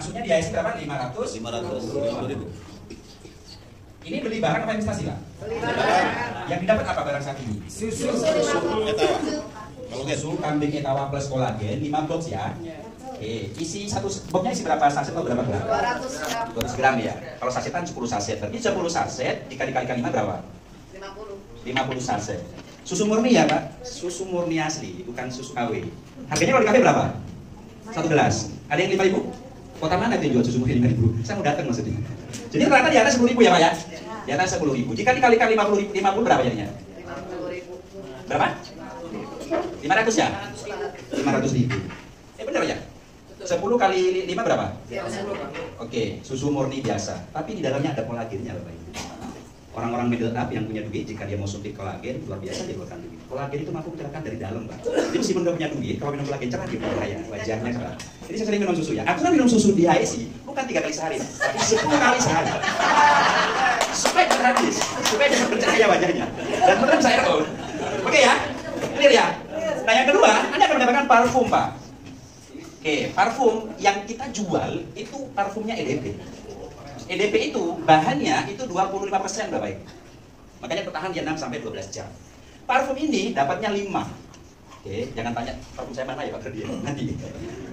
Maksudnya di IC berapa? 500 ribu. Ini beli barang apa investasi, Pak? Beli barang. Yang didapat apa barang saat ini? Susu. Etawa. Susu kambing etawa plus kolagen 5 box ya. Oke, isi satu boxnya isi berapa saset atau berapa gram? 200 gram. 200 gram ya. Kalau sasetan 10 saset. Berarti 10 saset dikali-kalikan 5 berapa? 50. 50 saset. Susu murni ya, Pak? Susu murni asli, bukan susu KW. Harganya kalau di kafe berapa? 1 gelas. Ada yang 5.000? Kota mana itu yang jual susu murni 5.000? Saya mau datang maksudnya. Jadi rata di atas 10.000 ya, Pak ya? Di atas 10.000. Jika dikalikan 50 berapa jadinya? 50.000. Berapa? 500 ya? 500.000. Benar ya? 10 kali 5 berapa? 10. Oke, susu murni biasa. Tapi di dalamnya ada kolagennya, Bapak Ibu. Orang-orang middle up yang punya duit, jika dia mau suntik kolagen, luar biasa dia keluarkan duit. Kolagen itu mampu mencerahkan dari dalam, Pak. Jadi meskipun nggak punya duit, kalau minum kolagen cerah dia kaya, wajahnya cerah. Jadi saya sering minum susu ya. Aku kan minum susu di HSI, bukan 3 kali sehari, tapi 10 kali sehari. Supaya gratis, supaya dia bercahaya wajahnya. Dan benar saya tahu. Oke ya, clear ya. Nah yang kedua, Anda akan mendapatkan parfum, Pak. Oke, parfum yang kita jual itu parfumnya EDP. EDP itu bahannya itu 25% Bapak Ibu. Makanya bertahan di 6 sampai 12 jam. Parfum ini dapatnya 5. Oke, jangan tanya parfum saya mana ya Pak Kerdia nanti.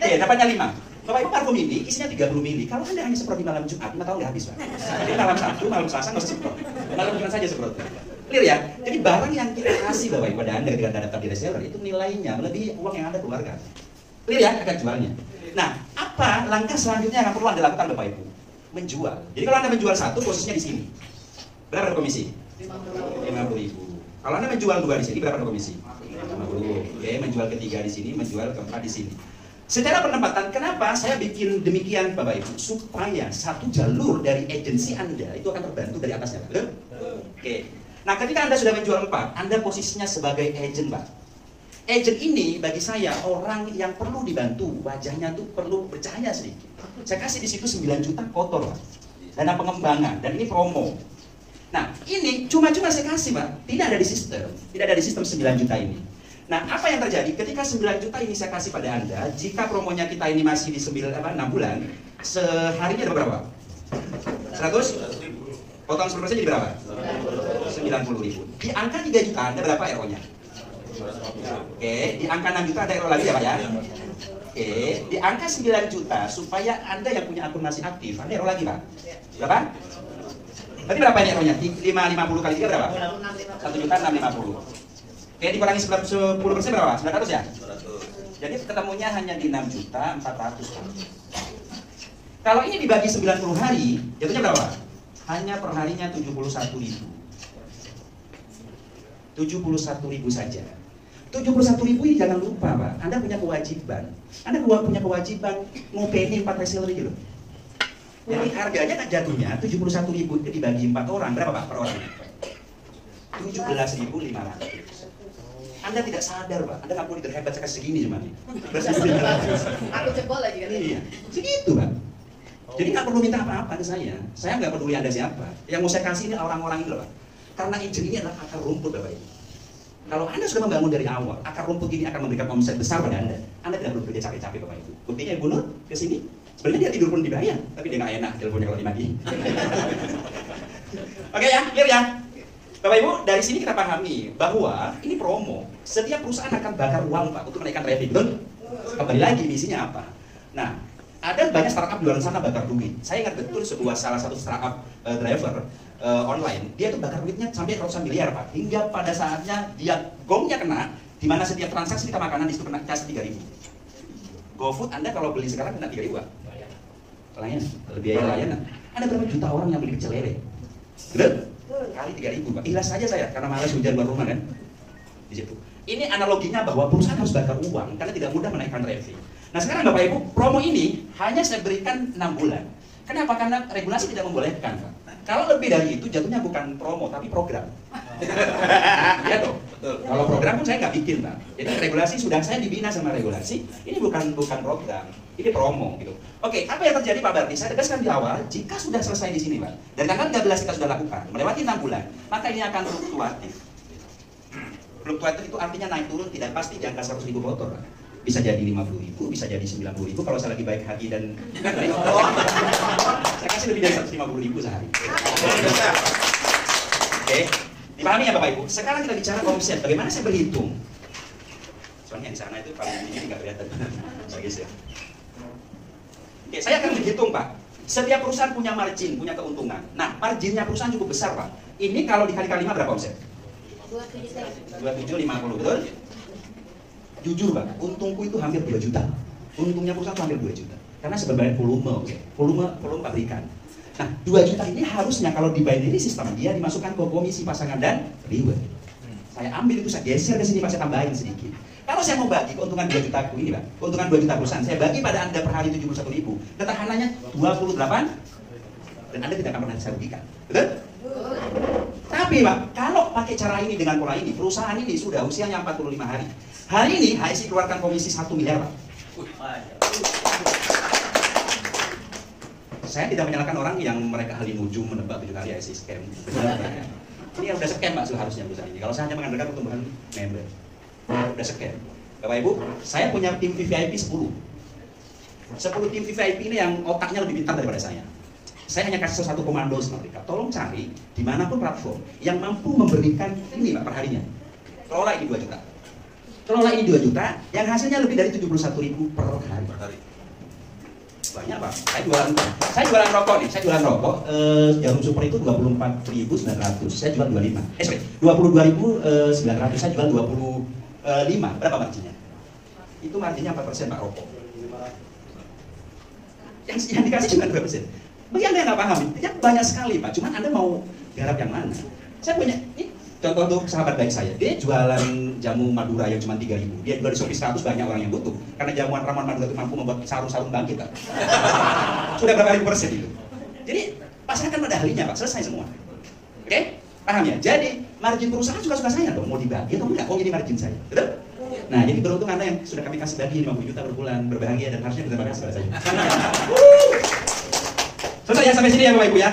Oke, dapatnya 5. Bapak Ibu parfum ini isinya 30 mili. Kalau Anda hanya semprot di malam Jumat, 5 tahun nggak habis Pak. Jadi malam Sabtu, malam Selasa nggak usah semprot. Malam Jumat saja semprot. Clear ya? Jadi barang yang kita kasih Bapak Ibu pada Anda ketika Anda daftar di reseller itu nilainya melebihi uang yang Anda keluarkan. Clear ya? Akan jualnya. Nah, apa langkah selanjutnya yang perlu Anda lakukan Bapak Ibu? Menjual. Jadi kalau Anda menjual satu, posisinya di sini. Berapa komisi? 50.000. Kalau Anda menjual 2 di sini, berapa komisi? 50. Oke, menjual ketiga di sini, menjual keempat di sini. Secara penempatan, kenapa saya bikin demikian Bapak Ibu? Supaya satu jalur dari agensi Anda itu akan terbantu dari atasnya. Betul? Oke. Nah, ketika Anda sudah menjual 4, Anda posisinya sebagai agent, Pak. Agent ini bagi saya orang yang perlu dibantu, wajahnya tuh perlu bercahaya sedikit. Saya kasih di situ 9 juta kotor, Pak. Dana pengembangan, dan ini promo. Nah, ini cuma-cuma saya kasih, Pak. Tidak ada di sistem 9 juta ini. Nah, apa yang terjadi ketika 9 juta ini saya kasih pada Anda, jika promonya kita ini masih di 6 bulan, seharinya ada berapa? 100? Potong 10% jadi berapa? 90.000. Di angka 3 juta Anda berapa RO-nya? Oke, di angka 6 juta ada RO lagi ya Pak ya? Oke, di angka 9 juta supaya Anda yang punya akun masih aktif, Anda RO lagi Pak? Berapa? Berarti berapa ini RO-nya? 550 kali 3 berapa? 1.650. Oke, dikurangi 10% berapa? 900 ya? 900. Jadi ketemunya hanya di 6.400.000. Kalau ini dibagi 90 hari, jatuhnya berapa? Hanya perharinya 71.000. 71.000 saja. 71.000 ini jangan lupa Pak, Anda punya kewajiban. Anda punya kewajiban ngopeni 4 reseller gitu. Jadi harganya kan jatuhnya 71.000 itu dibagi 4 orang, berapa Pak per orang? 17.500. Anda tidak sadar Pak, Anda nggak perlu leader hebat sekali segini cuma nih. Aku jebol lagi kan? Iya, segitu Pak. Jadi nggak perlu minta apa-apa ke saya. Saya nggak peduli Anda siapa. Yang mau saya kasih ini orang-orang itu loh Pak. Karena agent ini adalah akar rumput Bapak Ibu. Kalau Anda sudah membangun dari awal, akar rumput ini akan memberikan omset besar pada Anda. Anda tidak perlu kerja capek-capek Bapak Ibu. Buktinya Ibu Nur ke sini, sebenarnya dia tidur pun dibayar, tapi dia nggak enak teleponnya kalau dimaki. Oke ya, clear ya. Bapak Ibu, dari sini kita pahami bahwa ini promo. Setiap perusahaan akan bakar uang Pak untuk menaikkan traffic, betul? Kembali lagi misinya apa? Nah, ada banyak startup di luar sana bakar duit. Saya ingat betul salah satu startup driver online, dia tuh bakar duitnya sampai ratusan miliar Pak. Hingga pada saatnya dia gongnya kena, di mana setiap transaksi kita makanan di situ kena cas 3.000. GoFood Anda kalau beli sekarang kena 3.000 Pak. Layanan, biaya layanan. Ada berapa juta orang yang beli pecel lele? Betul? Kali 3.000 Pak. Ikhlas saja saya karena malas hujan luar rumah kan. Di situ. Ini analoginya bahwa perusahaan harus bakar uang karena tidak mudah menaikkan traffic. Nah sekarang Bapak Ibu, promo ini hanya saya berikan 6 bulan. Kenapa? Karena regulasi tidak membolehkan Pak. Kalau lebih dari itu jatuhnya bukan promo tapi program. Iya toh. Kalau program pun saya nggak bikin Pak. Jadi regulasi sudah saya dibina sama regulasi. Ini bukan program, ini promo gitu. Oke, apa yang terjadi Pak Bardi? Saya tegaskan di awal, jika sudah selesai di sini Pak, dari tanggal 13 kita sudah lakukan, melewati 6 bulan, maka ini akan fluktuatif. Fluktuatif itu artinya naik turun tidak pasti di angka 100.000 kotor Pak. Bisa jadi 50.000, bisa jadi 90.000 kalau saya lagi baik hati dan saya kasih lebih dari 150.000 sehari. Oke, dipahami ya Bapak Ibu? Sekarang kita bicara omset, bagaimana saya berhitung? Soalnya di sana itu paling ini nggak kelihatan, bagus ya. Oke, saya akan berhitung Pak. Setiap perusahaan punya margin, punya keuntungan. Nah, marginnya perusahaan cukup besar Pak. Ini kalau dikali-kali 5 berapa omset? 2750, betul? Jujur Pak, untungku itu hampir 2 juta. Untungnya perusahaan itu hampir 2 juta. Karena sebenarnya volume, oke. Volume pabrikan. Nah, 2 juta ini harusnya kalau di binary system dia dimasukkan ke komisi pasangan dan reward. Saya ambil itu, saya geser ke sini, Pak, saya tambahin sedikit. Kalau saya mau bagi keuntungan 2 juta ini Pak, keuntungan 2 juta perusahaan, saya bagi pada Anda per hari 71.000, ketahanannya 28, dan Anda tidak akan pernah saya rugikan. Betul? Tapi Pak, kalau pakai cara ini dengan pola ini, perusahaan ini sudah usianya 45 hari. Hari ini HSI keluarkan komisi 1 miliar Pak. Saya tidak menyalahkan orang yang mereka halinujum menebak 7 kali HSI scam. Benar, Pak. Ini udah scam Pak seharusnya perusahaan ini. Kalau saya hanya mengandalkan pertumbuhan member, udah scam. Bapak Ibu, saya punya tim VVIP 10. 10 tim VVIP ini yang otaknya lebih pintar daripada saya. Saya hanya kasih satu komando sama mereka. Tolong cari dimanapun platform yang mampu memberikan ini Pak perharinya. Kelola ini 2 juta. Kelola ini 2 juta, yang hasilnya lebih dari 71.000 per hari. Banyak Pak. Saya jualan rokok nih. Saya jualan rokok. Jarum super itu 24.900. Saya jual 25. 22.900. Saya jual 25. Berapa marginnya? Itu marginnya 4% Pak rokok. Yang dikasih cuma 2%. Bagi Anda yang nggak paham, ya banyak sekali Pak. Cuman Anda mau garap yang mana? Saya punya ini contoh untuk sahabat baik saya. Dia jualan jamu Madura yang cuma 3.000. Dia jual di Shopee 100, banyak orang yang butuh. Karena jamuan ramuan Madura itu mampu membuat sarung-sarung bangkit Pak. Sudah berapa ribu persen itu? Jadi pasarkan pada ahlinya Pak. Selesai semua. Oke? Paham ya? Jadi margin perusahaan suka-suka saya dong. Mau dibagi atau enggak? Oh ini margin saya. Betul? Nah, jadi beruntung Anda yang sudah kami kasih bagi 50 juta per bulan, berbahagia dan harusnya berterima kasih pada saya. Selesai ya sampai sini ya Bapak Ibu ya.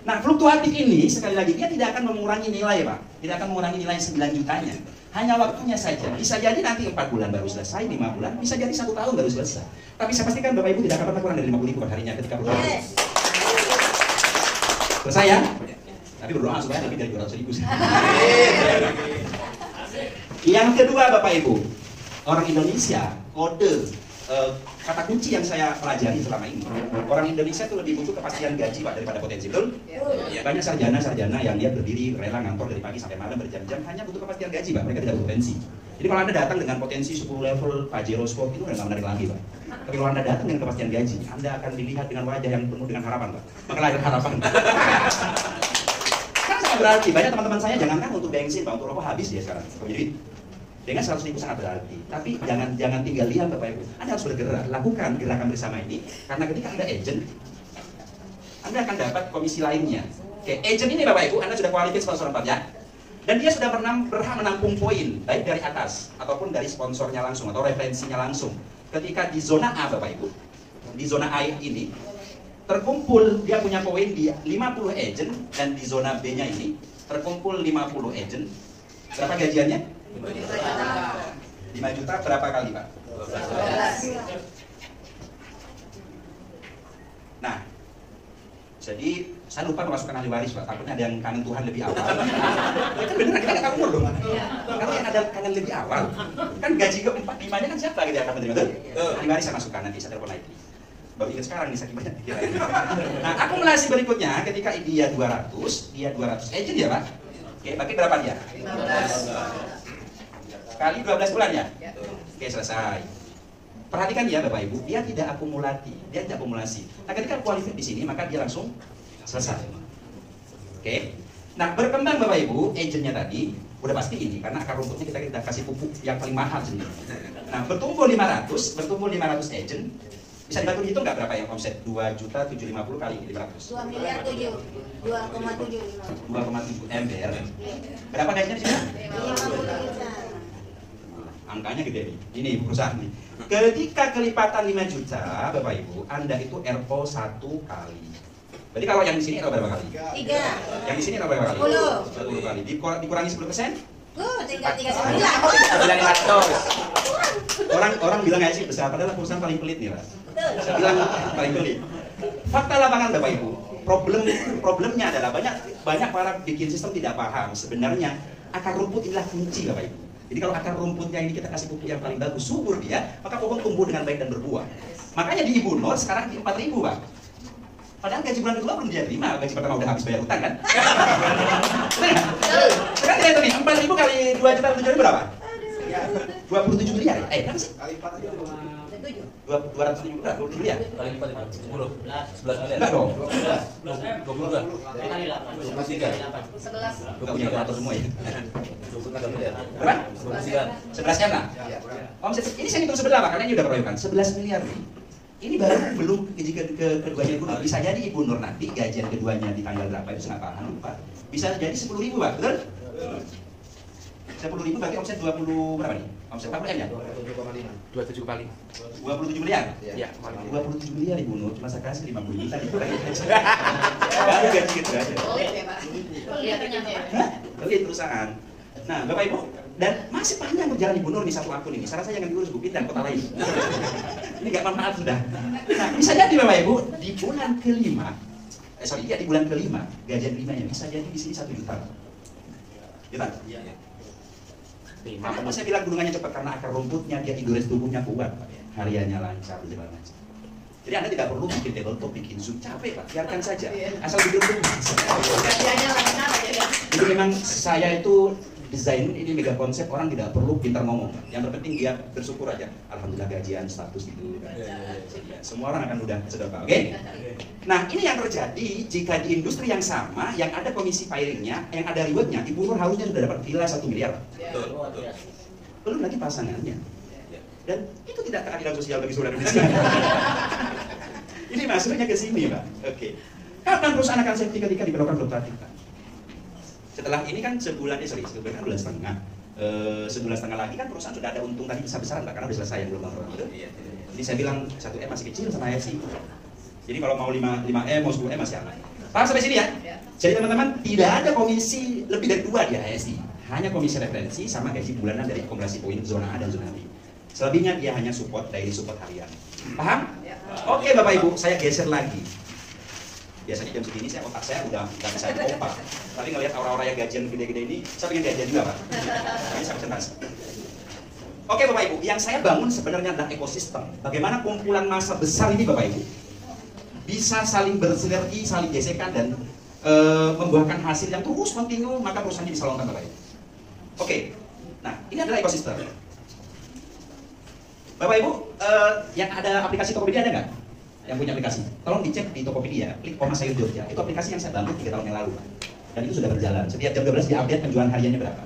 Nah, fluktuatif ini sekali lagi dia tidak akan mengurangi nilai Pak. Tidak akan mengurangi nilai 9 jutanya. Hanya waktunya saja. Bisa jadi nanti 4 bulan baru selesai, 5 bulan, bisa jadi 1 tahun baru selesai. Tapi saya pastikan Bapak Ibu tidak akan pernah kurang dari 50.000 per harinya ketika berjualan. Selesai ya? Tapi berdoa supaya lebih dari 200.000. Yang kedua Bapak Ibu, orang Indonesia kode kata kunci yang saya pelajari selama ini, orang Indonesia itu lebih butuh kepastian gaji Pak daripada potensi, betul? Banyak sarjana-sarjana yang dia berdiri rela ngantor dari pagi sampai malam berjam-jam hanya butuh kepastian gaji Pak, mereka tidak butuh potensi. Jadi kalau Anda datang dengan potensi 10 level Pajero Scope itu udah nggak menarik lagi Pak. Tapi kalau Anda datang dengan kepastian gaji, Anda akan dilihat dengan wajah yang penuh dengan harapan Pak. Maka lahir harapan. Kan sangat berarti, banyak teman-teman saya jangankan untuk bensin Pak, untuk rokok habis dia sekarang. Jadi dengan 100.000 sangat berarti, tapi jangan tinggal diam Bapak Ibu. Anda harus bergerak, lakukan gerakan bersama ini. Karena ketika Anda agent, Anda akan dapat komisi lainnya. Oke, agent ini Bapak Ibu, Anda sudah qualified sponsor 4 ya. Dan dia sudah berhak menampung poin, baik dari atas ataupun dari sponsornya langsung atau referensinya langsung. Ketika di zona A Bapak Ibu, di zona A ini terkumpul dia punya poin di 50 agent, dan di zona B-nya ini terkumpul 50 agent. Berapa gajiannya? 5 juta berapa kali Pak? 12. Nah, jadi saya lupa memasukkan ahli waris Pak, takutnya ada yang kangen Tuhan lebih awal. Itu beneran, kita nggak umur dong. Kalau yang ada kangen lebih awal, kan gaji ke-4, 5-nya kan siapa gitu yang akan menerima, betul? Ahli waris saya masukkan, nanti saya telepon lagi. Baru ingat sekarang nih, saking banyak. Nah, akumulasi berikutnya ketika dia 200, dia 200 agent ya Pak? Oke, bagi berapa dia? 15. Kali 12 bulan ya? Oke, selesai. Perhatikan ya Bapak Ibu, dia tidak akumulasi, dia tidak akumulasi. Nah, ketika qualified di sini, maka dia langsung selesai. Oke. Nah, berkembang Bapak Ibu, agentnya tadi udah pasti ini karena akar rumputnya kita kasih pupuk yang paling mahal sendiri. Nah, bertumbuh 500 agent. Bisa dibantu hitung nggak berapa yang omset? 2.750 kali 500. 2,7 ember. Berapa gajinya di sini? 50 juta. Angkanya gede nih. Ini perusahaan nih. Ketika kelipatan 5 juta, Bapak Ibu, Anda itu RO 1 kali. Berarti kalau yang di sini RO berapa kali? 3. Yang di sini RO berapa kali? 10 kali. Dikurangi 10%? Tinggal 39. 9.500. Orang bilang nggak sih besar, padahal perusahaan paling pelit nih Pak. Saya bilang paling pelit. Fakta lapangan Bapak Ibu, problemnya adalah banyak para bikin sistem tidak paham sebenarnya akar rumput inilah kunci Bapak Ibu. Jadi kalau akar rumputnya ini kita kasih pupuk yang paling bagus, subur dia, maka pohon tumbuh dengan baik dan berbuah. Makanya di Ibu Nur sekarang di 4.000 Pak. Padahal gaji bulan kedua belum dia terima, gaji pertama udah habis bayar utang kan? Sekarang kita hitung nih, 4.000 kali 2.700.000 berapa? 27 miliar ya? Berapa sih? Kali 4 aja 270 berapa? 27 miliar? Kali 4 10. 11 miliar. Enggak dong. 22. Kali 8. 23. 11. Bukan punya kalkulator semua ya. 23 miliar. Berapa? 23. 11 M lah. Omset ini saya hitung sebelah Pak, karena ini udah keroyokan. 11 miliar nih. Ini baru belum gaji keduanya Ibu Nur. Bisa jadi Ibu Nur nanti gajian keduanya di tanggal berapa itu saya nggak paham lupa. Bisa jadi 10.000 Pak, betul? 10.000 bagi omset 20 berapa nih? Omset 40 M ya? 27 kali. 27 miliar? Iya, 27 miliar Ibu Nur, cuma saya kasih 50 juta itu lagi gaji. Baru gaji gitu aja. Pelit ya Pak. Pelit ternyata. Hah? Pelit perusahaan. Nah, Bapak Ibu, dan masih panjang berjalan Ibu Nur nih satu akun ini. Saya rasa jangan diurus Bu, pindah kota lain. Ini nggak manfaat sudah. Nah, bisa jadi Bapak Ibu di bulan kelima, di bulan kelima gajian kelimanya bisa jadi di sini 1 juta. Juta? Iya. Kenapa saya bilang gunungannya cepat? Karena akar rumputnya, dia endurance tubuhnya kuat, Pak. Hariannya lancar, segala macam. Jadi Anda tidak perlu bikin tabletop, bikin Zoom, capek Pak, biarkan saja. Asal duduk dulu. Gajiannya lancar aja ya. Jadi memang saya itu desain ini mega konsep, orang tidak perlu pintar ngomong. Yang terpenting dia bersyukur aja. Alhamdulillah gajian, status gitu. Semua orang akan mudah sedekah, oke? Nah ini yang terjadi jika di industri yang sama, yang ada komisi pairingnya, yang ada rewardnya, Ibu Nur harusnya sudah dapat villa 1 miliar. Betul, betul. Belum lagi pasangannya. Dan itu tidak keadilan sosial bagi saudara Indonesia. Ini maksudnya ke sini Pak. Oke. Kapan perusahaan akan safety ketika diperlakukan fluktuatif? Setelah ini kan sebulan setengah. Sebulan setengah lagi kan perusahaan sudah ada untung tadi besar-besaran Pak, karena sudah selesai yang belum nonton itu. Jadi saya bilang 1M masih kecil sama AFC. Jadi kalau mau 5M mau 10M masih aman. Paham sampai sini ya? Jadi teman-teman tidak ada komisi lebih dari 2 di ASI. Hanya komisi referensi sama gaji bulanan dari akumulasi poin zona A dan zona B. Selebihnya dia hanya support dari support harian. Paham? Oke Bapak Ibu, saya geser lagi. Biasanya jam segini otak saya udah nggak bisa kompak. Tapi ngelihat orang-orang yang gajian gede-gede ini, saya pengen gajian juga Pak. Ini saya presentasi. Oke Bapak Ibu, yang saya bangun sebenarnya adalah ekosistem. Bagaimana kumpulan massa besar ini Bapak Ibu bisa saling bersinergi, saling gesekan dan membuahkan hasil yang terus kontinu, maka perusahaan ini bisa longgar Bapak Ibu. Oke, nah ini adalah ekosistem. Bapak Ibu, yang ada aplikasi Tokopedia ada nggak? Yang punya aplikasi? Tolong dicek di Tokopedia, klik Koma Sayur Jogja. Itu aplikasi yang saya bangun 3 tahun yang lalu, Pak. Dan itu sudah berjalan. Setiap jam 12 diupdate penjualan hariannya berapa.